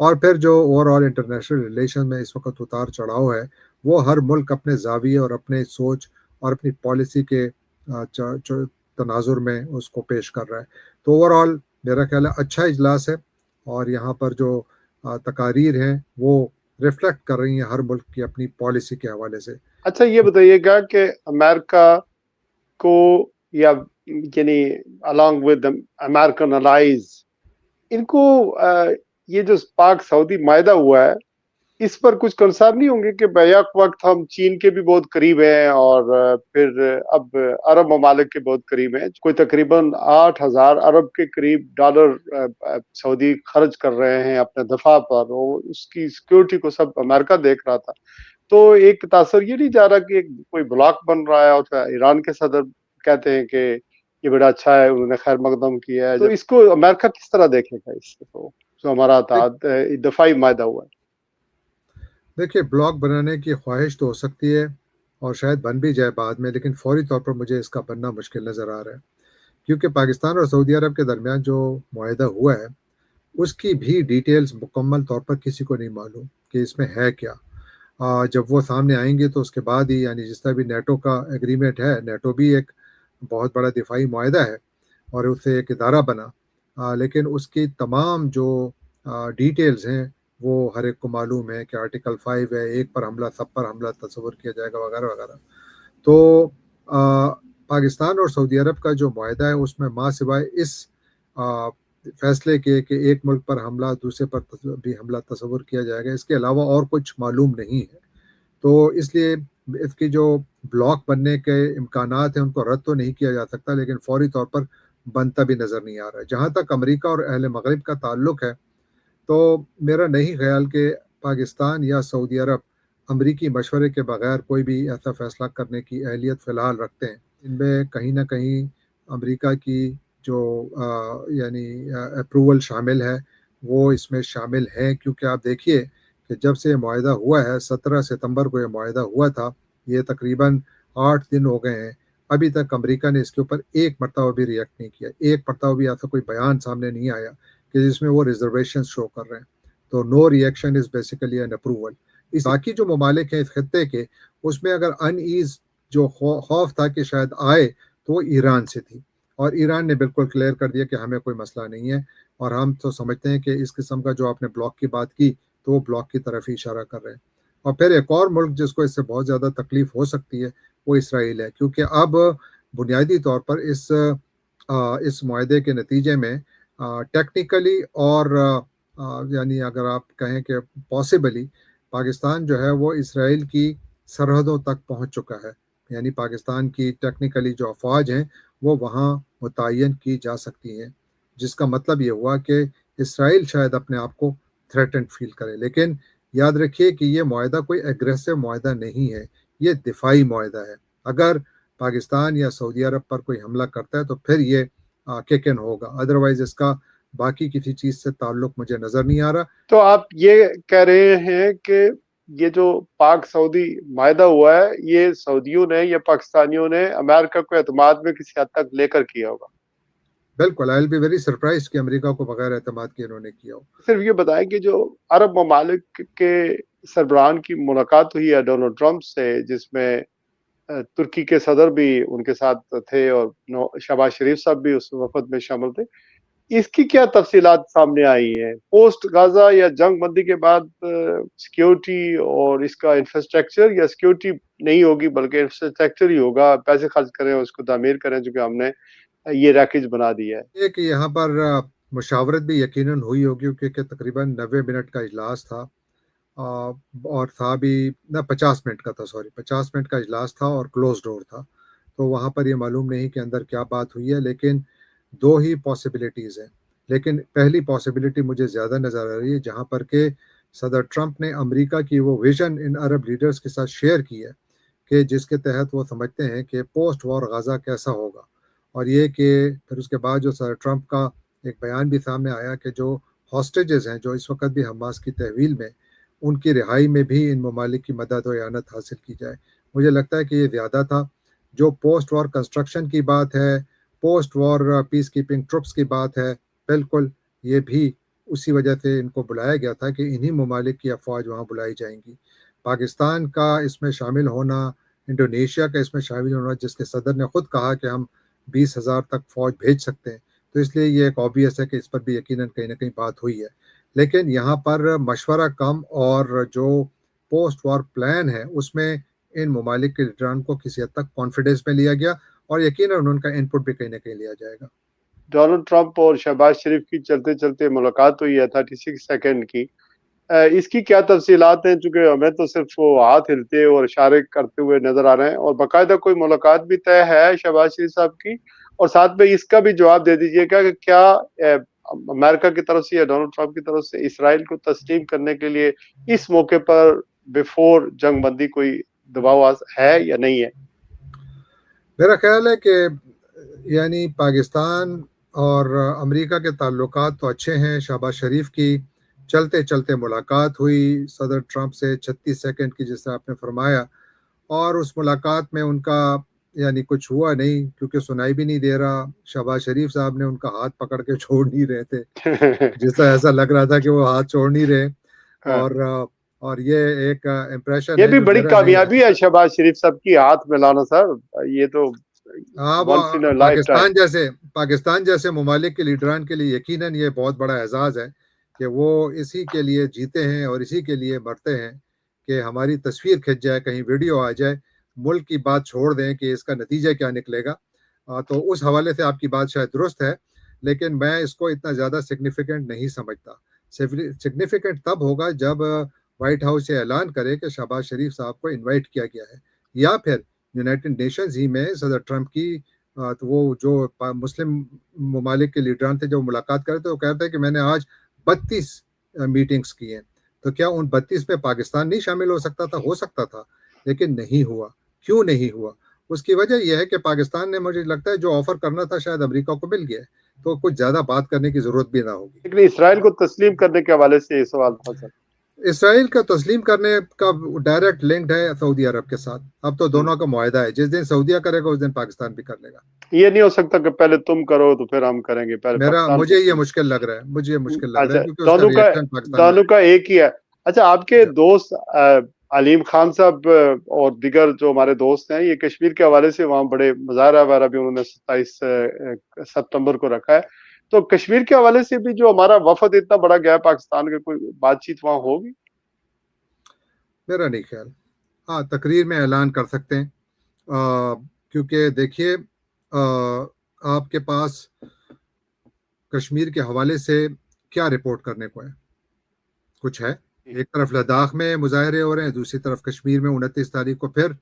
اور پھر جو اوور آل انٹرنیشنل ریلیشن میں اس وقت اتار چڑھاؤ ہے، وہ ہر ملک اپنے زاویے اور اپنے سوچ اور اپنی پالیسی کے تناظر میں اس کو پیش کر رہا ہے. تو اوور آل میرا خیال ہے اچھا اجلاس ہے، اور یہاں پر جو تقاریر ہیں وہ ریفلیکٹ کر رہی ہیں ہر ملک کی اپنی پالیسی کے حوالے سے. اچھا یہ بتائیے گا کہ امریکہ کو یا یعنی along with American allies ان کو یہ جو پاک سعودی معاہدہ ہوا ہے اس پر کچھ کنسرن نہیں ہوں گے کہ بیک وقت ہم چین کے بھی بہت قریب ہیں اور پھر اب عرب ممالک کے بہت قریب ہیں، کوئی تقریباً 8,000 ارب کے قریب ڈالر سعودی خرچ کر رہے ہیں اپنے دفاع پر، اور اس کی سیکورٹی کو سب امریکہ دیکھ رہا تھا. تو ایک تاثر یہ نہیں جا رہا کہ کوئی بلاک بن رہا ہے اور ایران کے صدر کہتے ہیں کہ یہ بڑا اچھا ہے، انہوں نے خیر مقدم کیا ہے، تو اس کو امریکہ کس طرح دیکھے گا اس کو جو ہمارا دفاعی معاہدہ ہوا ہے؟ دیکھیے، بلاک بنانے کی خواہش تو ہو سکتی ہے اور شاید بن بھی جائے بعد میں، لیکن فوری طور پر مجھے اس کا بننا مشکل نظر آ رہا ہے، کیونکہ پاکستان اور سعودی عرب کے درمیان جو معاہدہ ہوا ہے اس کی بھی ڈیٹیلز مکمل طور پر کسی کو نہیں معلوم کہ اس میں ہے کیا. جب وہ سامنے آئیں گے تو اس کے بعد ہی، یعنی جس طرح بھی نیٹو کا ایگریمنٹ ہے، نیٹو بھی ایک بہت بڑا دفاعی معاہدہ ہے اور اس سے ایک ادارہ بنا، لیکن اس کی تمام جو ڈیٹیلز ہیں وہ ہر ایک کو معلوم ہے کہ آرٹیکل 5 ہے، ایک پر حملہ سب پر حملہ تصور کیا جائے گا وغیرہ وغیرہ. تو پاکستان اور سعودی عرب کا جو معاہدہ ہے اس میں ماں سوائے اس فیصلے کے کہ ایک ملک پر حملہ دوسرے پر بھی حملہ تصور کیا جائے گا، اس کے علاوہ اور کچھ معلوم نہیں ہے. تو اس لیے اس کی جو بلاک بننے کے امکانات ہیں ان کو رد تو نہیں کیا جا سکتا، لیکن فوری طور پر بنتا بھی نظر نہیں آ رہا ہے. جہاں تک امریکہ اور اہل مغرب کا تعلق ہے تو میرا نہیں خیال کہ پاکستان یا سعودی عرب امریکی مشورے کے بغیر کوئی بھی ایسا فیصلہ کرنے کی اہلیت فی الحال رکھتے ہیں. ان میں کہیں نہ کہیں امریکہ کی جو یعنی اپروول شامل ہے وہ اس میں شامل ہے، کیونکہ آپ دیکھیے کہ جب سے یہ معاہدہ ہوا ہے 17 ستمبر کو یہ معاہدہ ہوا تھا، یہ تقریباً 8 دن ہو گئے ہیں، ابھی تک امریکہ نے اس کے اوپر ایک مرتبہ بھی ریئیکٹ نہیں کیا، ایک مرتبہ بھی ایسا کوئی بیان سامنے نہیں آیا کہ جس میں وہ ریزرویشن شو کر رہے ہیں. تو no reaction is basically an approval. اس باقی جو ممالک ہیں اس خطے کے، اس میں اگر ان ایز جو خوف تھا کہ شاید آئے تو وہ ایران سے تھی، اور ایران نے بالکل کلیئر کر دیا کہ ہمیں کوئی مسئلہ نہیں ہے، اور ہم تو سمجھتے ہیں کہ اس قسم کا جو آپ نے بلاک کی بات کی تو وہ بلاک کی طرف ہی اشارہ کر رہے ہیں. اور پھر ایک اور ملک جس کو اس سے بہت زیادہ تکلیف ہو سکتی ہے وہ اسرائیل ہے، کیونکہ اب بنیادی طور پر اس معاہدے کے نتیجے میں ٹیکنیکلی اور یعنی اگر آپ کہیں کہ پاسبلی پاکستان جو ہے وہ اسرائیل کی سرحدوں تک پہنچ چکا ہے، یعنی پاکستان کی ٹیکنیکلی جو افواج ہیں وہ وہاں متعین کی جا سکتی ہیں، جس کا مطلب یہ ہوا کہ اسرائیل شاید اپنے آپ کو تھریٹنڈ فیل کرے. لیکن یاد رکھیے کہ یہ معاہدہ کوئی ایگریسو معاہدہ نہیں ہے، یہ دفاعی معاہدہ ہے. اگر پاکستان یا سعودی عرب پر کوئی حملہ کرتا ہے تو پھر یہ کک ان ہوگا، ادروائز اس کا باقی کسی چیز سے تعلق مجھے نظر نہیں آ رہا. تو آپ یہ کہہ رہے ہیں کہ یہ جو پاک سعودی معاہدہ ہوا ہے یہ سعودیوں نے یا پاکستانیوں نے امریکہ کو اعتماد میں کسی حد تک لے کر کیا ہوگا؟ بالکل، آئی ول بی ویری سرپرائز کہ امریکہ کو بغیر اعتماد کے انہوں نے کیا ہو. صرف یہ بتائیں کہ جو عرب ممالک کے سربراہان کی ملاقات ہوئی ہے ڈونلڈ ٹرمپ سے، جس میں ترکی کے صدر بھی ان کے ساتھ تھے اور شہباز شریف صاحب بھی اس وفد میں شامل تھے، اس کی کیا تفصیلات سامنے آئی ہیں؟ پوسٹ غزہ یا جنگ بندی کے بعد سیکیورٹی اور اس کا انفراسٹرکچر، یا سیکیورٹی نہیں ہوگی بلکہ انفراسٹرکچر ہی ہوگا، پیسے خرچ کریں اس کو تعمیر کریں، جو کہ ہم نے یہ ریکیج بنا دیا ہے؟ ایک یہاں پر مشاورت بھی یقیناً ہوئی ہوگی، کیونکہ تقریباً 90 منٹ کا اجلاس تھا، اور تھا بھی نہ 50 منٹ کا تھا، 50 منٹ کا اجلاس تھا اور کلوز ڈور تھا. تو وہاں پر یہ معلوم نہیں کہ اندر کیا بات ہوئی ہے، لیکن دو ہی پاسبلٹیز ہیں. لیکن پہلی پاسبلٹی مجھے زیادہ نظر آ رہی ہے، جہاں پر کہ صدر ٹرمپ نے امریکہ کی وہ ویژن ان عرب لیڈرز کے ساتھ شیئر کی ہے کہ جس کے تحت وہ سمجھتے ہیں کہ پوسٹ وار غزہ کیسا ہوگا. اور یہ کہ پھر اس کے بعد جو صدر ٹرمپ کا ایک بیان بھی سامنے آیا کہ جو ہاسٹیجز ہیں جو اس وقت بھی حماس کی تحویل میں، ان کی رہائی میں بھی ان ممالک کی مدد و اعانت حاصل کی جائے. مجھے لگتا ہے کہ یہ زیادہ تھا. جو پوسٹ وار کنسٹرکشن کی بات ہے، پوسٹ وار پیس کیپنگ ٹروپس کی بات ہے، بالکل یہ بھی اسی وجہ سے ان کو بلایا گیا تھا کہ انہی ممالک کی افواج وہاں بلائی جائیں گی. پاکستان کا اس میں شامل ہونا، انڈونیشیا کا اس میں شامل ہونا، جس کے صدر نے خود کہا کہ ہم 20,000 تک فوج بھیج سکتے ہیں، تو اس لیے یہ ایک آبویس ہے کہ اس پر بھی یقیناً کہیں نہ کہیں بات ہوئی ہے. لیکن یہاں پر مشورہ کم، اور جو پوسٹ وار پلان ہے اس میں ان ممالک کے لیڈران کو کسی حد تک کانفیڈنس میں لیا گیا، اور یقیناً ان کا ان پٹ بھی کہیں نہ کہیں لیا جائے گا. ڈونلڈ ٹرمپ اور شہباز شریف کی چلتے چلتے ملاقات ہوئی ہے 36 سیکنڈ کی. اس کی کیا تفصیلات ہیں؟ چونکہ ہمیں تو صرف وہ ہاتھ ہلتے اور اشارے کرتے ہوئے نظر آ رہے ہیں، اور باقاعدہ کوئی ملاقات بھی طے ہے شہباز شریف صاحب کی؟ اور ساتھ میں اس کا بھی جواب دے دیجیے گا کہ کیا امریکہ کی طرف سے یا ڈونلڈ ٹرمپ کی طرف سے اسرائیل کو تسلیم کرنے کے لیے اس موقع پر بیفور جنگ بندی کوئی دباؤ ہے یا نہیں ہے؟ میرا خیال ہے کہ یعنی پاکستان اور امریکہ کے تعلقات تو اچھے ہیں. شہباز شریف کی چلتے چلتے ملاقات ہوئی صدر ٹرمپ سے 36 سیکنڈ کی، جس سے آپ نے فرمایا، اور اس ملاقات میں ان کا یعنی کچھ ہوا نہیں، کیونکہ سنائی بھی نہیں دے رہا. شہباز شریف صاحب نے ان کا ہاتھ پکڑ کے چھوڑ نہیں رہے تھے، جس سے ایسا لگ رہا تھا کہ وہ ہاتھ چھوڑ نہیں رہے. ہاں، اور یہ ایک امپریشن یہ ہے بھی جو بڑی میرا نہیں ہے. کامیابی ہے شہباز شریف صاحب کی ہاتھ ملانا سر. یہ تو اب once in life time. Pakistan جیسے ممالک کے لیڈران کے لیے یقیناً یہ بہت بڑا اعزاز ہے کہ وہ اسی کے لیے جیتے ہیں اور اسی کے لیے مرتے ہیں کہ ہماری تصویر کھنچ جائے، کہیں ویڈیو آ جائے. ملک کی بات چھوڑ دیں کہ اس کا نتیجہ کیا نکلے گا. تو اس حوالے سے آپ کی بات شاید درست ہے، لیکن میں اس کو اتنا زیادہ سگنیفیکنٹ نہیں سمجھتا. سگنیفیکنٹ تب ہوگا جب وائٹ ہاؤس یہ اعلان کرے کہ شہباز شریف صاحب کو انوائٹ کیا گیا ہے، یا پھر یونائٹڈ نیشنز ہی میں صدر ٹرمپ کی تو وہ جو مسلم ممالک کے لیڈران تھے جو ملاقات کرے تھے، وہ کہتے ہیں کہ میں نے آج 32 میٹنگز کی ہیں. تو کیا ان 32 میں پاکستان نہیں شامل ہو سکتا تھا؟ ہو سکتا تھا، لیکن نہیں ہوا. کیوں نہیں ہوا؟ اس کی وجہ یہ ہے کہ پاکستان نے، مجھے لگتا ہے، جو آفر کرنا تھا شاید امریکہ کو مل گیا ہے، تو کچھ زیادہ بات کرنے کی ضرورت بھی نہ ہوگی. لیکن اسرائیل کو تسلیم کرنے کے حوالے سے یہ سوال تھا سر. اسرائیل کا تسلیم کرنے کا ڈائریکٹ لنکڈ ہے سعودی عرب کے ساتھ. اب تو دونوں کا معاہدہ ہے، جس دن سعودیہ کرے گا اس دن پاکستان بھی کر لے گا. یہ نہیں ہو سکتا کہ پہلے تم کرو تو پھر ہم کریں گے، پہلے پاکستان کو. مجھے یہ مشکل لگ رہا اچھا، ہے کیونکہ اس کا ریئیکشن پاکستان میں دونوں کا ایک ہی ہے. اچھا، آپ کے دوست علیم خان صاحب اور دیگر جو ہمارے دوست ہیں، یہ کشمیر کے حوالے سے وہاں بڑے مظاہرہ وغیرہ بھی انہوں نے 27 ستمبر کو رکھا ہے. تو کشمیر کے حوالے سے بھی جو ہمارا وفد اتنا بڑا گیا پاکستان کے، کوئی بات چیت وہاں ہوگی؟ میرا نہیں خیال. ہاں، تقریر میں اعلان کر سکتے ہیں، کیونکہ دیکھیے آپ کے پاس کشمیر کے حوالے سے کیا رپورٹ کرنے کو ہے؟ کچھ ہے؟ ایک طرف لداخ میں مظاہرے ہو رہے ہیں، دوسری طرف کشمیر میں 29 تاریخ کو پھر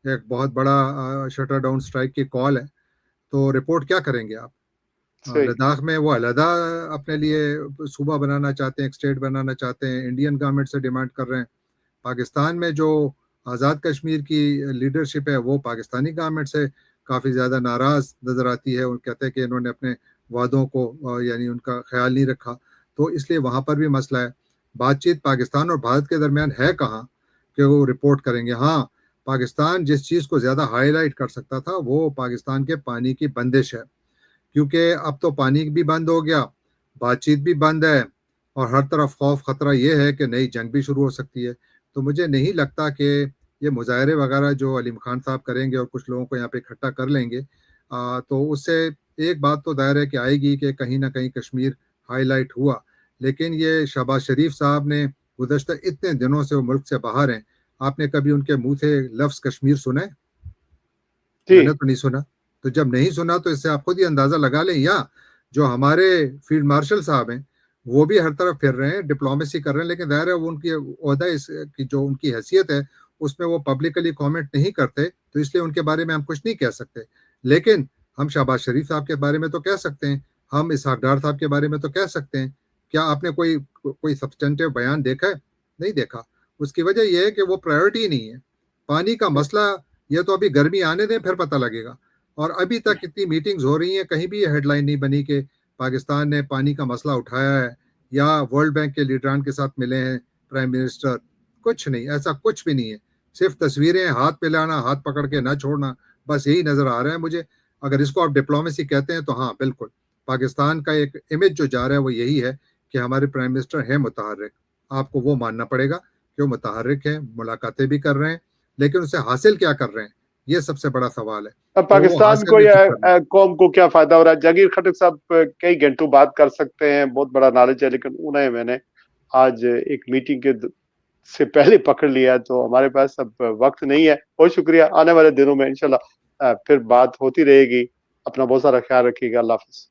ایک بہت بڑا شٹر ڈاؤن سٹرائک کی کال ہے. تو رپورٹ کیا کریں گے آپ؟ صحیح. لداخ میں وہ علیحدہ اپنے لیے صوبہ بنانا چاہتے ہیں، ایک اسٹیٹ بنانا چاہتے ہیں، انڈین گورنمنٹ سے ڈیمانڈ کر رہے ہیں. پاکستان میں جو آزاد کشمیر کی لیڈرشپ ہے وہ پاکستانی گورنمنٹ سے کافی زیادہ ناراض نظر آتی ہے. وہ کہتے ہیں کہ انہوں نے اپنے وعدوں کو یعنی ان کا خیال نہیں رکھا. تو اس لیے وہاں پر بھی مسئلہ ہے. بات چیت پاکستان اور بھارت کے درمیان ہے کہاں کہ وہ رپورٹ کریں گے. ہاں، پاکستان جس چیز کو زیادہ ہائی لائٹ کر سکتا تھا وہ پاکستان کے پانی کی بندش ہے، کیونکہ اب تو پانی بھی بند ہو گیا، بات چیت بھی بند ہے، اور ہر طرف خوف خطرہ یہ ہے کہ نئی جنگ بھی شروع ہو سکتی ہے. تو مجھے نہیں لگتا کہ یہ مظاہرے وغیرہ جو علیم خان صاحب کریں گے اور کچھ لوگوں کو یہاں پہ اکٹھا کر لیں گے، تو اس سے ایک بات تو ظاہر ہے کہ آئے گی کہ کہیں نہ کہیں کشمیر ہائی لائٹ ہوا. لیکن یہ شہباز شریف صاحب نے گزشتہ اتنے دنوں سے وہ ملک سے باہر ہیں، آپ نے کبھی ان کے منہ سے لفظ کشمیر سنا ہے؟ جی. میں نے تو نہیں سنا. تو جب نہیں سنا تو اس سے آپ خود ہی اندازہ لگا لیں. یا جو ہمارے فیلڈ مارشل صاحب ہیں وہ بھی ہر طرف پھر رہے ہیں، ڈپلومیسی کر رہے ہیں، لیکن ظاہر ہے وہ ان کی عہدہ کی جو ان کی حیثیت ہے اس میں وہ پبلکلی کامنٹ نہیں کرتے، تو اس لیے ان کے بارے میں ہم کچھ نہیں کہہ سکتے. لیکن ہم شہباز شریف صاحب کے بارے میں تو کہہ سکتے ہیں، ہم اسحاق ڈار صاحب کے بارے میں تو کہہ سکتے ہیں. کیا آپ نے کوئی سبسٹینٹیو بیان دیکھا ہے؟ نہیں دیکھا. اس کی وجہ یہ ہے کہ وہ پرائیورٹی نہیں ہے. پانی کا مسئلہ یہ تو ابھی گرمی آنے دیں پھر پتہ لگے گا. اور ابھی تک اتنی میٹنگز ہو رہی ہیں، کہیں بھی یہ ہیڈ لائن نہیں بنی کہ پاکستان نے پانی کا مسئلہ اٹھایا ہے یا ورلڈ بینک کے لیڈران کے ساتھ ملے ہیں پرائم منسٹر. کچھ نہیں، ایسا کچھ بھی نہیں ہے. صرف تصویریں، ہاتھ پلانا، ہاتھ پکڑ کے نہ چھوڑنا، بس یہی نظر آ رہا ہے مجھے. اگر اس کو آپ ڈپلومیسی کہتے ہیں تو ہاں بالکل، پاکستان کا ایک امیج جو جا رہا ہے وہ یہی ہے کہ ہمارے پرائم منسٹر ہیں متحرک، آپ کو وہ ماننا پڑے گا کہ وہ متحرک ہیں، ملاقاتیں بھی کر رہے ہیں، لیکن اسے حاصل کیا کر رہے ہیں، یہ سب سے بڑا سوال ہے۔ اب تو وہ پاکستان حاصل کو نہیں یا کچھ کر رہے۔ قوم کو کیا فائدہ ہو رہا ہے؟ جاگیر خٹک صاحب کئی گھنٹوں بات کر سکتے ہیں، بہت بڑا نالج ہے، لیکن انہیں میں نے آج ایک میٹنگ کے سے پہلے پکڑ لیا ہے، تو ہمارے پاس اب وقت نہیں ہے۔ بہت شکریہ، آنے والے دنوں میں انشاءاللہ پھر بات ہوتی رہے گی۔ اپنا بہت سارا خیال رکھیے گا، اللہ حافظ۔